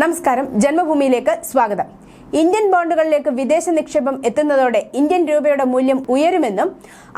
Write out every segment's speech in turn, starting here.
നമസ്കാരം, ജന്മഭൂമിയിലേക്ക് സ്വാഗതം. ഇന്ത്യൻ ബോണ്ടുകളിലേക്ക് വിദേശ നിക്ഷേപം എത്തുന്നതോടെ ഇന്ത്യൻ രൂപയുടെ മൂല്യം ഉയരുമെന്നും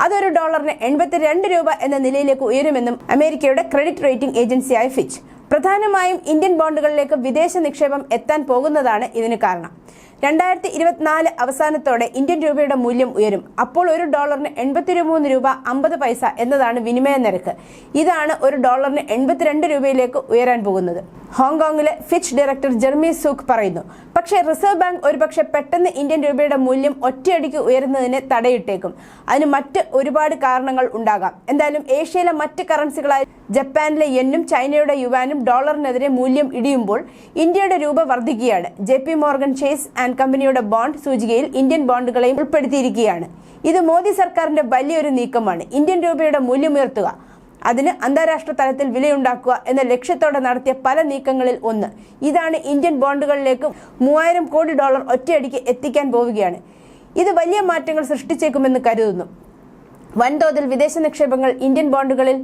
അതൊരു ഡോളറിന് 82 രൂപ എന്ന നിലയിലേക്ക് ഉയരുമെന്നും അമേരിക്കയുടെ ക്രെഡിറ്റ് റേറ്റിംഗ് ഏജൻസിയായ ഫിച്ച്. പ്രധാനമായും ഇന്ത്യൻ ബോണ്ടുകളിലേക്ക് വിദേശ നിക്ഷേപം എത്താൻ പോകുന്നതാണ് ഇതിന് കാരണം. 2024 അവസാനത്തോടെ ഇന്ത്യൻ രൂപയുടെ മൂല്യം ഉയരും. അപ്പോൾ ഒരു ഡോളറിന് 83 രൂപ 50 പൈസ എന്നതാണ് വിനിമയ നിരക്ക്. ഇതാണ് ഒരു ഡോളറിന് 82 രൂപയിലേക്ക് ഉയരാൻ പോകുന്നത്. ഹോങ്കോങ്ങിലെ ഫിച്ച് ഡയറക്ടർ ജെർമി സൂക്ക് പറയുന്നു. പക്ഷേ റിസർവ് ബാങ്ക് ഒരുപക്ഷെ പെട്ടെന്ന് ഇന്ത്യൻ രൂപയുടെ മൂല്യം ഒറ്റയടിക്ക് ഉയരുന്നതിനെ തടയിട്ടേക്കും. അതിന് മറ്റ് ഒരുപാട് കാരണങ്ങൾ ഉണ്ടാകാം. എന്തായാലും ഏഷ്യയിലെ മറ്റ് കറൻസികളായ ജപ്പാനിലെ യെന്നും ചൈനയുടെ യുവാനും ഡോളറിനെതിരെ മൂല്യം ഇടിയുമ്പോൾ ഇന്ത്യയുടെ രൂപ വർദ്ധിക്കുകയാണ്. JP മോർഗൻ ചേസ് ആൻഡ് കമ്പനിയുടെ ബോണ്ട് സൂചികയിൽ ഇന്ത്യൻ ബോണ്ടുകളെയും ഉൾപ്പെടുത്തിയിരിക്കുകയാണ്. ഇത് മോദി സർക്കാരിന്റെ വലിയൊരു നീക്കമാണ്. ഇന്ത്യൻ രൂപയുടെ മൂല്യം ഉയർത്തുക, അതിന് അന്താരാഷ്ട്ര തലത്തിൽ വിലയുണ്ടാക്കുക എന്ന ലക്ഷ്യത്തോടെ നടത്തിയ പല നീക്കങ്ങളിൽ ഒന്ന് ഇതാണ്. ഇന്ത്യൻ ബോണ്ടുകളിലേക്ക് 3000 കോടി ഡോളർ ഒറ്റയടിക്ക് എത്തിക്കാൻ പോവുകയാണ്. ഇത് വലിയ മാറ്റങ്ങൾ സൃഷ്ടിച്ചേക്കുമെന്ന് കരുതുന്നു. വൻതോതിൽ വിദേശ നിക്ഷേപങ്ങൾ ഇന്ത്യൻ ബോണ്ടുകളിൽ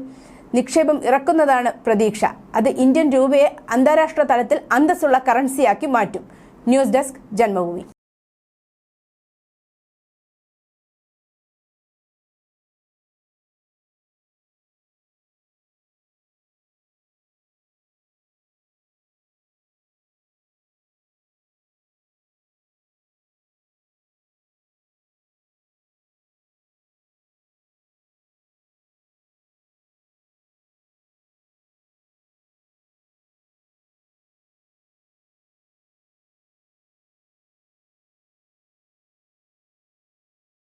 നിക്ഷേപം ഇറക്കുന്നതാണ് പ്രതീക്ഷ. അത് ഇന്ത്യൻ രൂപയെ അന്താരാഷ്ട്ര തലത്തിൽ അന്തസ്സുള്ള കറൻസിയാക്കി മാറ്റും. News desk, Janmabhumi.